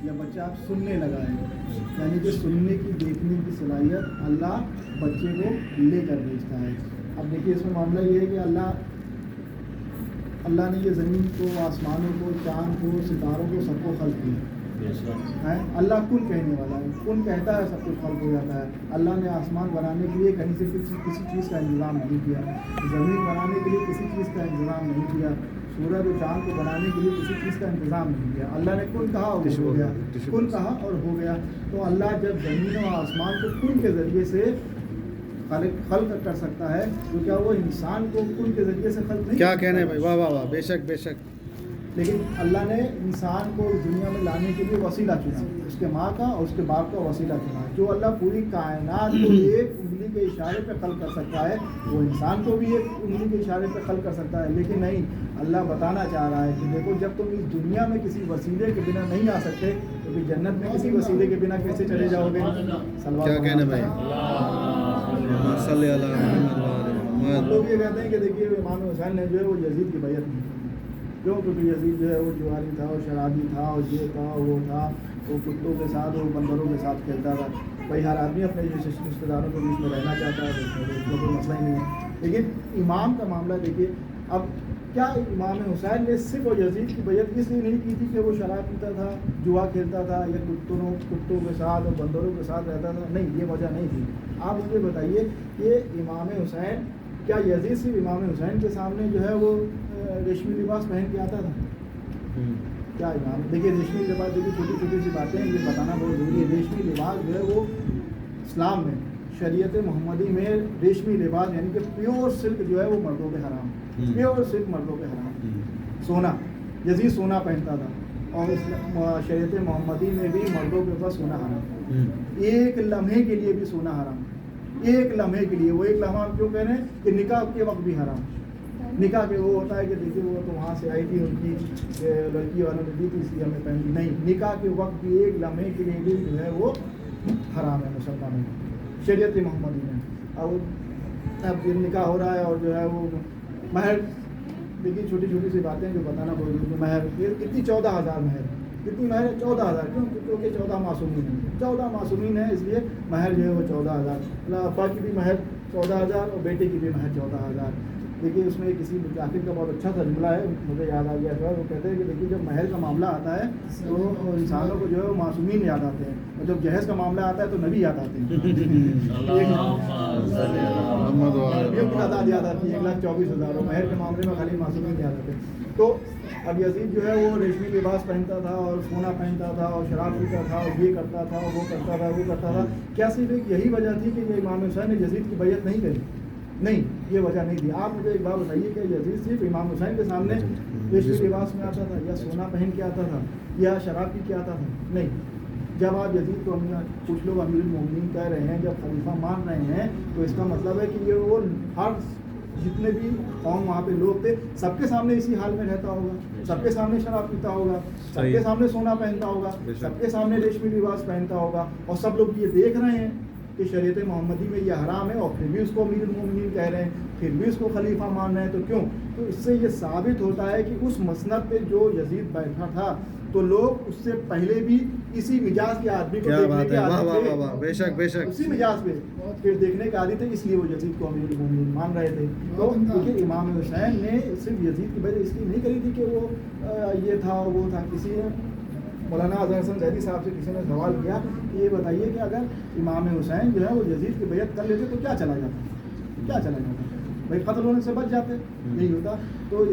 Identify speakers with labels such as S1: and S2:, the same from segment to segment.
S1: یا بچہ آپ سننے لگا ہے، یعنی کہ سننے کی دیکھنے کی صلاحیت اللہ بچے کو لے کر بھیجتا ہے۔ اب دیکھیے اس میں معاملہ یہ ہے کہ اللہ نے یہ زمین کو، آسمانوں کو، چاند کو، ستاروں کو، سب کو خلق کیا ہے۔ اللہ کن کہنے والا ہے، کن کہتا ہے سب کچھ خلق ہو جاتا ہے۔ اللہ نے آسمان بنانے کے لیے کہیں سے کسی چیز کا انتظام نہیں کیا، زمین بنانے کے لیے کسی چیز کا انتظام نہیں کیا، سورج و چاند کو بنانے کے لیے کسی چیز کا انتظام نہیں کیا۔ اللہ نے کن کہا اور ہو گیا، کن کہا اور ہو گیا۔ تو اللہ جب زمین و آسمان کو کن کے ذریعے سے خلق کر سکتا ہے تو کیا وہ انسان کو کن کے ذریعے سے خلق نہیں؟
S2: کیا کہنے بھائی، واہ واہ واہ، بے شک بے شک۔
S1: لیکن اللہ نے انسان کو اس دنیا میں لانے کے لیے وسیلہ چنا، اس کے ماں کا اور اس کے باپ کا وسیلہ چنا۔ جو اللہ پوری کائنات کو ایک انگلی کے اشارے پہ خلق کر سکتا ہے، وہ انسان کو بھی ایک انگلی کے اشارے پہ خلق کر سکتا ہے۔ لیکن نہیں، اللہ بتانا چاہ رہا ہے کہ دیکھو جب تم اس دنیا میں کسی وسیلے کے بنا نہیں آ سکتے تو پھر جنت میں کسی وسیلے کے بنا کیسے چلے جاؤ گے؟
S2: کیا کہنے بھائی، صلی اللہ علیہ وسلم۔
S1: ہم لوگ یہ کہتے ہیں کہ دیکھیے امام حسین نے جو ہے وہ یزید کی بیعت نہیں کی، کیوں؟ کیونکہ یزید جو ہے وہ جواری تھا، وہ شرابی تھا، اور یہ تھا وہ تھا، وہ کتوں کے ساتھ اور بندروں کے ساتھ کھیلتا تھا۔ بھائی ہر آدمی اپنے رشتہ داروں کے بیچ میں رہنا چاہتا ہے، اس میں کوئی مسئلہ ہی نہیں ہے۔ لیکن امام کا معاملہ دیکھیے، اب کیا امام حسین نے صرف اور یزید کی بیعت اس لیے نہیں کی تھی کہ وہ شراب پیتا تھا، جوا کھیلتا تھا، یا کتوں کے ساتھ اور بندروں کے ساتھ رہتا تھا؟ نہیں، یہ وجہ نہیں تھی۔ آپ مجھے بتائیے کہ امام حسین، کیا یزید صرف امام حسین کے سامنے جو ہے وہ ریشمی لباس پہن کے آتا تھا؟ کیا امام، دیکھیے ریشمی لباس، دیکھیے چھوٹی چھوٹی سی باتیں یہ بتانا بہت ضروری ہے۔ ریشمی لباس جو ہے وہ اسلام میں، شریعت محمدی میں ریشمی لباس یعنی کہ پیور سلک جو ہے وہ مردوں پہ حرام، پیور سلک مردوں پہ حرام۔ سونا، یزید سونا پہنتا تھا، اور شریعت محمدی میں بھی مردوں کے اوپر سونا حرام، ایک لمحے کے لیے بھی سونا حرام، ایک لمحے کے لیے۔ وہ ایک لمحہ ہم کیوں کہہ رہے ہیں کہ نکاح کے وقت بھی حرام، نکاح کے وہ ہوتا ہے کہ دیکھیے وہ تو وہاں سے آئی تھی، ان کی لڑکی والوں نے دی تھی اس لیے ہمیں پہن دی، نہیں، نکاح کے وقت بھی ایک لمحے کے لیے بھی جو ہے وہ حرام ہے مسلمانوں میں، شریعت محمدی میں۔ اب نکاح ہو رہا ہے اور جو ہے وہ مہر، دیکھیے چھوٹی چھوٹی سی باتیں جو بتانا بہت ضروری ہے۔ مہر کتنی 14,000 مہر، کتنی مہر ہے؟ 14,000، کیوں؟ کیونکہ 14 معصومین ہیں، 14 معصومین ہیں، اس لیے مہر جو ہے وہ 14,000۔ اللہ ابا کی بھی مہر 14,000 اور بیٹے کی بھی مہر 14,000۔ دیکھیے اس میں کسی مجاہد کا بہت اچھا ترجمہ ہے، مجھے یاد آ گیا تھا، وہ کہتے ہیں کہ دیکھیے جب مہر کا معاملہ آتا ہے تو انسانوں کو جو ہے وہ معصومین یاد آتے ہیں، اور جب جہیز کا معاملہ آتا ہے تو نبی یاد آتے ہیں، تعداد یاد آتی ہے 1,24,000، اور مہر کے معاملے میں خالی معصومین یاد آتے ہیں۔ تو اب یزید جو ہے وہ ریشمی لباس پہنتا تھا اور سونا پہنتا تھا اور شراب پیتا تھا اور یہ کرتا تھا اور وہ کرتا تھا وہ کرتا تھا، کیا صرف ایک یہی وجہ تھی کہ یہ امام حسین نے یزید کی بیعت نہیں کری؟ نہیں، یہ وجہ نہیں تھی۔ آپ مجھے ایک بات بتائیے کہ یزید صرف امام حسین کے سامنے ریشمی لباس میں آتا تھا یا سونا پہن کے آتا تھا یا شراب پی کے آتا تھا؟ نہیں۔ جب آپ یزید کو کچھ لوگ امیر المومنین کہہ رہے ہیں، جب خلیفہ مان رہے ہیں، تو اس کا مطلب ہے کہ یہ وہ ہر جتنے بھی قوم وہاں پہ لوگ تھے سب کے سامنے اسی حال میں رہتا ہوگا، سب کے سامنے شراب پیتا ہوگا، سب کے سامنے سونا پہنتا ہوگا، سب کے سامنے ریشمی لباس پہنتا ہوگا، اور سب لوگ یہ دیکھ رہے ہیں کہ شریعت محمدی میں یہ حرام ہے، اور پھر بھی اس کو امیر المومنین کہہ رہے ہیں، پھر بھی اس کو خلیفہ مان رہے ہیں۔ تو کیوں؟ تو اس سے یہ ثابت ہوتا ہے کہ اس مسند پہ جو یزید بیٹھا تھا تو لوگ اس سے پہلے بھی اسی مجاز کے آدمی کو دیکھنے کے عادی تھے،
S2: بے شک بے شک،
S1: اسی مجاز پہ پھر دیکھنے کے عادی تھے، اس لیے وہ یزید کو امیر المومنین مان رہے تھے۔ تو کیونکہ امام حسین نے صرف یزید کی وجہ اس لیے نہیں کری تھی کہ وہ یہ تھا وہ تھا۔ کسی نے مولانا اظہر حسن زیدی صاحب سے کسی نے سوال کیا کہ یہ بتائیے کہ اگر امام حسین جو ہے وہ یزید کی بیعت کر لیتے تو کیا چلا جاتا، کیا چلا جاتا؟ بھائی قتل ہونے سے بچ جاتے، نہیں ہوتا۔ تو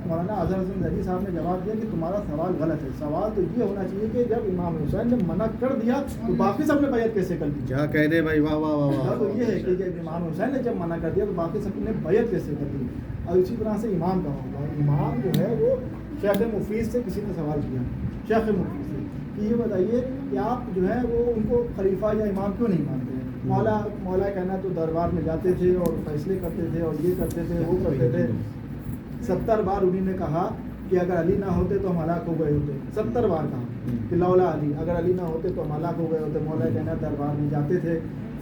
S1: مولانا اظہر حسن زیدی صاحب نے جواب دیا کہ تمہارا سوال غلط ہے، سوال تو یہ ہونا چاہیے کہ جب امام حسین نے منع کر دیا تو باقی سب نے بیعت کیسے کر لی؟
S2: کیا کہنے بھائی، واہ واہ واہ۔
S1: تو یہ ہے کہ جب امام حسین نے جب منع کر دیا تو باقی سب نے بیعت کیسے کر لی؟ اور اسی طرح سے امام کا ہوگا، امام جو ہے وہ شیخ مفید سے کسی نے سوال کیا، شیخ مفید سے، کہ یہ بتائیے کہ آپ جو ہے وہ ان کو خلیفہ یا امام کیوں نہیں مانتے ہیں؟ مولا کہنا تو دربار میں جاتے تھے اور فیصلے کرتے تھے اور یہ کرتے تھے وہ کرتے تھے، 70 بار انہیں نے کہا کہ اگر علی نہ ہوتے تو ہم ہلاک ہو گئے ہوتے، 70 بار کہا کہ لولا علی، اگر علی نہ ہوتے تو ہم ہلاک ہو گئے ہوتے۔ مولا کہنا دربار میں جاتے تھے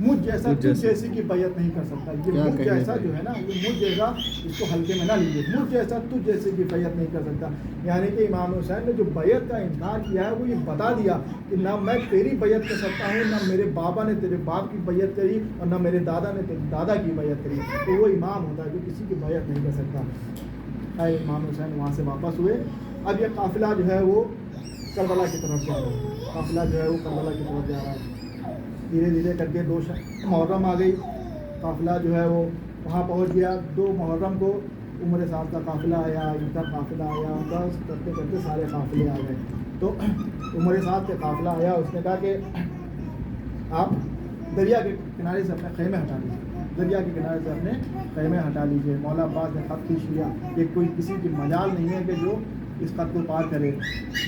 S1: مجھ جیسا
S2: مجھ
S1: تجھ
S2: جیسا۔
S1: جیسی کی بیعت نہیں کر سکتا. یہ
S2: کیا
S1: مجھ
S2: کہنے
S1: جیسا
S2: بھائی؟
S1: جو ہے نا، یہ مجھ جیسا اس کو ہلکے میں نہ لیجیے. مجھ جیسا تجھ جیسے کی بیعت نہیں کر سکتا. یعنی کہ امام حسین نے جو بیعت کا انکار کیا ہے وہ یہ بتا دیا کہ نہ میں تیری بیعت کر سکتا ہوں، نہ میرے بابا نے تیرے باپ کی بیعت کری، اور نہ میرے دادا نے تیرے دادا کی بیعت کری. تو وہ امام ہوتا ہے جو کسی کی بیعت نہیں کر سکتا. امام حسین وہاں سے واپس ہوئے. اب یہ قافلہ جو ہے وہ کربلا کی طرف جا رہا ہے. قافلہ جو ہے وہ کربلا کی طرف جا رہا ہے. دھیرے دھیرے کر کے 2 محرم آ گئی. قافلہ جو ہے وہ وہاں پہنچ گیا. 2 محرم کو عمر سعد کا قافلہ آیا، ان کا قافلہ آیا، ان کا کرتے کرتے سارے قافلے آ گئے. تو عمر سعد کا قافلہ آیا. اس نے کہا کہ آپ دریا کے کنارے سے اپنے خیمے ہٹا لیجیے. دریا کے کنارے سے اپنے خیمے ہٹا لیجیے. مولا عباس نے خط کھینچ لیا کہ کوئی کسی کی مجال نہیں ہے کہ جو اس خط کو پار کرے.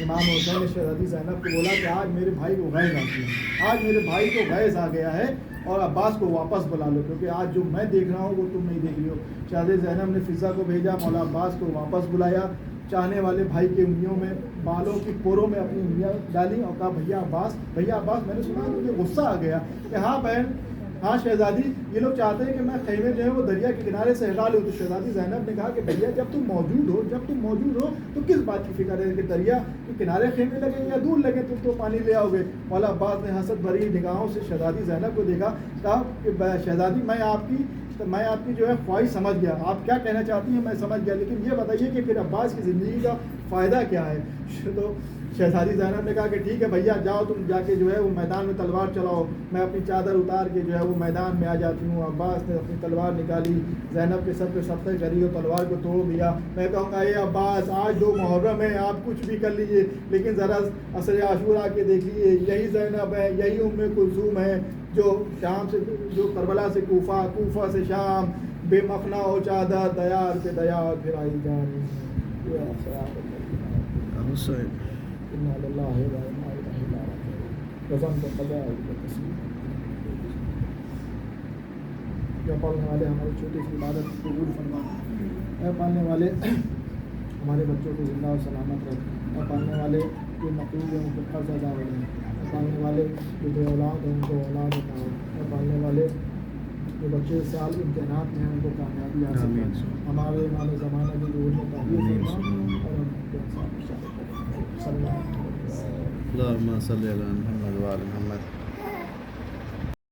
S1: امام حسین نے شہزادی زینب کو بولا کہ آج میرے بھائی کو غیظ آ گیا، آج میرے بھائی کو غیظ آ گیا ہے، اور عباس کو واپس بلا لو، کیونکہ آج جو میں دیکھ رہا ہوں وہ تم نہیں دیکھ رہی ہو. شہزادی زینب نے فضا کو بھیجا، مولا عباس کو واپس بلایا. چاہنے والے بھائی کی انگلیوں میں، بالوں کی پوروں میں اپنی انگلیاں ڈالی اور کہا بھیا عباس، بھیا عباس. میں نے سنا مجھے غصہ آ گیا کہ ہاں بہن، ہاں شہزادی، یہ لوگ چاہتے ہیں کہ میں خیمے جو ہے وہ دریا کے کنارے سے ہٹا لوں. تو شہزادی زینب نے کہا کہ بھیا جب تم موجود ہو تو کس بات کی فکر ہے کہ دریا کے کنارے خیمے لگیں یا دور لگیں، تم تو پانی لے آؤ گے. مولا عباس نے حسد بھری نگاہوں سے شہزادی زینب کو دیکھا. کہا کہ شہزادی میں آپ کی جو ہے خواہش سمجھ گیا، آپ کیا کہنا چاہتی ہیں میں سمجھ گیا، لیکن یہ بتائیے کہ پھر عباس کی زندگی کا فائدہ کیا ہے. تو شہزادی زینب نے کہا کہ ٹھیک ہے بھیا، جاؤ تم جا کے جو ہے وہ میدان میں تلوار چلاؤ، میں اپنی چادر اتار کے جو ہے وہ میدان میں آ جاتی ہوں. عباس نے اپنی تلوار نکالی، زینب کے سر پہ سطح کری اور تلوار کو توڑ دیا. میں کہوں گا اے عباس، آج 2 محرم ہے، آپ کچھ بھی کر لیجیے، لیکن ذرا عصر عاشورہ کے دیکھ لیجیے، یہی زینب ہے، یہی ام کلثوم ہے جو شام سے، جو کربلا سے کوفہ، کوفہ سے شام، بے مخنا ہو چادر، دیار پہ دیار پھرائی جا رہی ہے.
S2: حسین
S1: جو پالنے والے ہماری چھوٹی سی عبادت قبول فرما. اے پالنے والے ہمارے بچوں کو زندہ اور سلامت رکھ. اے پالنے والے جو مقروض ہیں ان کو قرض ادا ہو جائیں. اے پالنے والے جو بے اولاد ہیں ان کو اولاد عطا ہو. اے پالنے والے جو بچے سال امتحانات میں ہیں ان کو کامیابی حاصل کر. ہمارے امام زمانہ کی جو علم تعبیر فرما اور ہم کے انصاف صلی اللہ علیہ وسلم.
S2: اللہم صلی علی محمد و آل محمد.